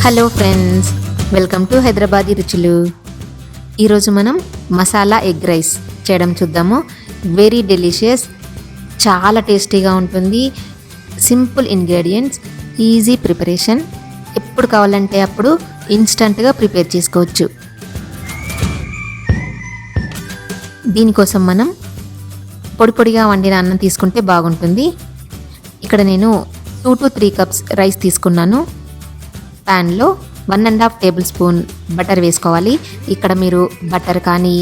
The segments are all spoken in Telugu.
Hello friends, welcome to Hyderabadi రుచులు. ఈరోజు మనం మసాలా ఎగ్ రైస్ చేయడం చూద్దాము. వెరీ డెలిషియస్, చాలా టేస్టీగా ఉంటుంది. Simple ingredients, easy preparation. ఎప్పుడు కావాలంటే అప్పుడు ఇన్స్టంట్గా ప్రిపేర్ చేసుకోవచ్చు. దీనికోసం మనం పొడి పొడిగా వండిన అన్నం తీసుకుంటే బాగుంటుంది. ఇక్కడ నేను 2 to 3 కప్స్ రైస్ తీసుకున్నాను. ప్యాన్లో 1.5 టేబుల్ స్పూన్ బటర్ వేసుకోవాలి. ఇక్కడ మీరు బటర్ కానీ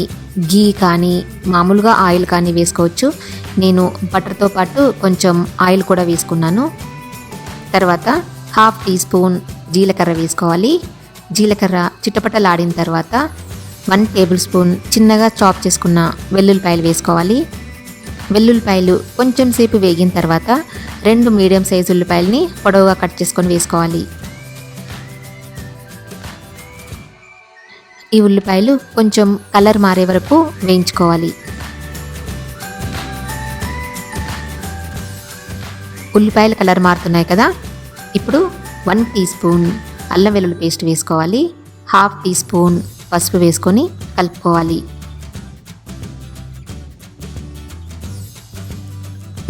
గీ కానీ మామూలుగా ఆయిల్ కానీ వేసుకోవచ్చు. నేను బటర్తో పాటు కొంచెం ఆయిల్ కూడా వేసుకున్నాను. తర్వాత 1/2 టీ స్పూన్ జీలకర్ర వేసుకోవాలి. జీలకర్ర చిటపటలాడిన తర్వాత 1 టేబుల్ స్పూన్ చిన్నగా చాప్ చేసుకున్న వెల్లుల్లిపాయలు వేసుకోవాలి. వెల్లుల్లిపాయలు కొంచెం సేపు వేగిన తర్వాత 2 మీడియం సైజు ఉల్లిపాయలని పొడవుగా కట్ చేసుకొని వేసుకోవాలి. ఈ ఉల్లిపాయలు కొంచెం కలర్ మారే వరకు వేయించుకోవాలి. ఉల్లిపాయలు కలర్ మారుతున్నాయి కదా, ఇప్పుడు 1 టీ స్పూన్ అల్లం వెల్లుల్లి పేస్ట్ వేసుకోవాలి. 1/2 టీ స్పూన్ పసుపు వేసుకొని కలుపుకోవాలి.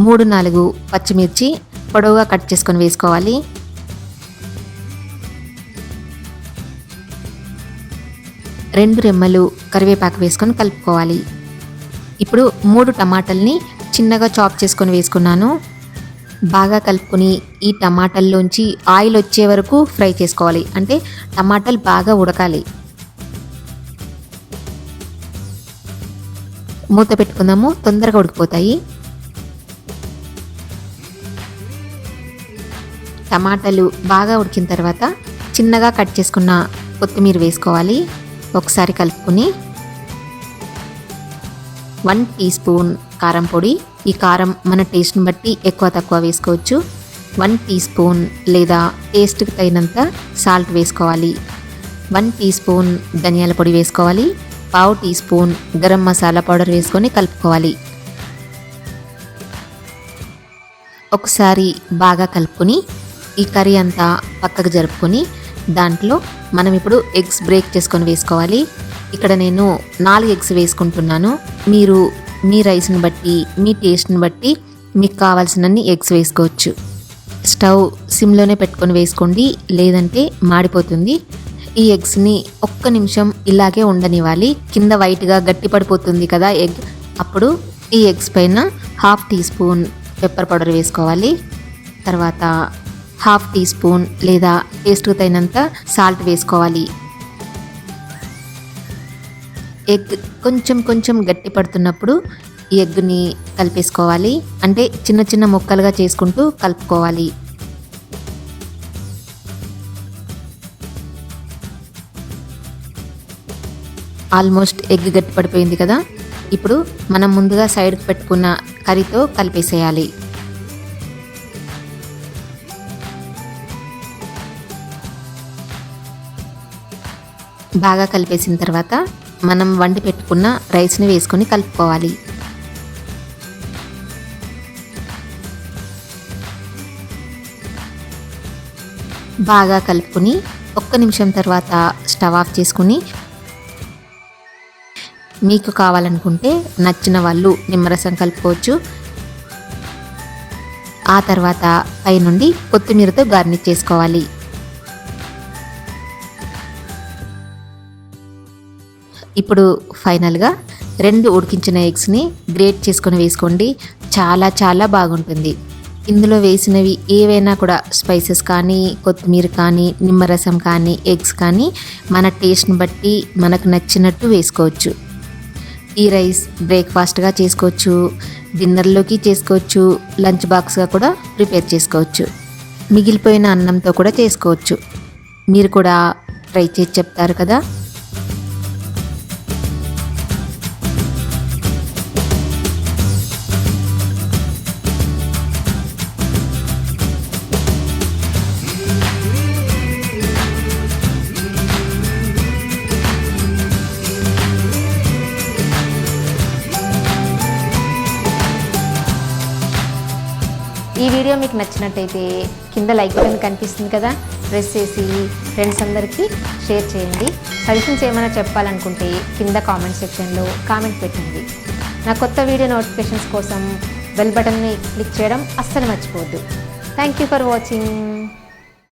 3-4 పచ్చిమిర్చి పొడవుగా కట్ చేసుకొని వేసుకోవాలి. రెండు రెమ్మలు కరివేపాకు వేసుకొని కలుపుకోవాలి. ఇప్పుడు 3 టమాటాలని చిన్నగా చాప్ చేసుకొని వేసుకున్నాను. బాగా కలుపుకొని ఈ టమాటాల్లోంచి ఆయిల్ వచ్చే వరకు ఫ్రై చేసుకోవాలి. అంటే టమాటాలు బాగా ఉడకాలి. మూత పెట్టుకుందాము, తొందరగా ఉడికిపోతాయి. టమాటాలు బాగా ఉడికిన తర్వాత చిన్నగా కట్ చేసుకున్న కొత్తిమీర వేసుకోవాలి. ఒకసారి కలుపుకొని 1 టీ స్పూన్ కారం పొడి. ఈ కారం మన టేస్ట్ని బట్టి ఎక్కువ తక్కువ వేసుకోవచ్చు. 1 టీ స్పూన్ లేదా టేస్ట్కి తగినంత సాల్ట్ వేసుకోవాలి. 1 టీ స్పూన్ ధనియాల పొడి వేసుకోవాలి. 1/2 teaspoon garam masala powder వేసుకొని కలుపుకోవాలి. ఒకసారి బాగా కలుపుకొని ఈ కర్రీ అంతా పక్కకు జరుపుకొని దాంట్లో మనం ఇప్పుడు ఎగ్స్ బ్రేక్ చేసుకొని వేసుకోవాలి. ఇక్కడ నేను 4 ఎగ్స్ వేసుకుంటున్నాను. మీరు మీ రైస్ని బట్టి మీ టేస్ట్ని బట్టి మీకు కావాల్సినన్ని ఎగ్స్ వేసుకోవచ్చు. స్టవ్ సిమ్లోనే పెట్టుకొని వేసుకోండి, లేదంటే మాడిపోతుంది. ఈ ఎగ్స్ని 1 నిమిషం ఇలాగే ఉండనివ్వాలి. కింద వైట్గా గట్టి పడిపోతుంది కదా ఎగ్, అప్పుడు ఈ ఎగ్స్ పైన 1/2 టీ స్పూన్ పెప్పర్ పౌడర్ వేసుకోవాలి. తర్వాత 1/2 టీ స్పూన్ లేదా టేస్ట్కి తగినంత సాల్ట్ వేసుకోవాలి. ఎగ్ కొంచెం కొంచెం గట్టి పడుతున్నప్పుడు ఈ ఎగ్ని కలిపేసుకోవాలి. అంటే చిన్న చిన్న ముక్కలుగా చేసుకుంటూ కలుపుకోవాలి. ఆల్మోస్ట్ ఎగ్ గట్టి పడిపోయింది కదా, ఇప్పుడు మనం ముందుగా సైడ్కి పెట్టుకున్న కర్రీతో కలిపేసేయాలి. బాగా కలిపేసిన తర్వాత మనం వండి పెట్టుకున్న రైస్ని వేసుకొని కలుపుకోవాలి. బాగా కలుపుకొని 1 నిమిషం తర్వాత స్టవ్ ఆఫ్ చేసుకుని మీకు కావాలనుకుంటే నచ్చిన వాళ్ళు నిమ్మరసం కలుపుకోవచ్చు. ఆ తర్వాత పైనుండి కొత్తిమీరతో గార్నిష్ చేసుకోవాలి. ఇప్పుడు ఫైనల్గా 2 ఉడికించిన ఎగ్స్ని గ్రేట్ చేసుకొని వేసుకోండి. చాలా చాలా బాగుంటుంది. ఇందులో వేసినవి ఏవైనా కూడా స్పైసెస్ కానీ కొత్తిమీర కానీ నిమ్మరసం కానీ ఎగ్స్ కానీ మన టేస్ట్ని బట్టి మనకు నచ్చినట్టు వేసుకోవచ్చు. ఈ రైస్ బ్రేక్ఫాస్ట్గా చేసుకోవచ్చు, డిన్నర్లోకి చేసుకోవచ్చు, లంచ్ బాక్స్గా కూడా ప్రిపేర్ చేసుకోవచ్చు, మిగిలిపోయిన అన్నంతో కూడా చేసుకోవచ్చు. మీరు కూడా ట్రై చేసి చెప్తారు కదా. ఈ వీడియో మీకు నచ్చినట్టయితే కింద లైక్ బటన్ కనిపిస్తుంది కదా, ప్రెస్ చేసి ఫ్రెండ్స్ అందరికీ షేర్ చేయండి. సజెషన్స్ ఏమైనా చెప్పాలనుకుంటే కింద కామెంట్ సెక్షన్లో కామెంట్ పెట్టండి. నా కొత్త వీడియో నోటిఫికేషన్స్ కోసం బెల్ బటన్ని క్లిక్ చేయడం అస్సలు మర్చిపోవద్దు. Thank you for watching.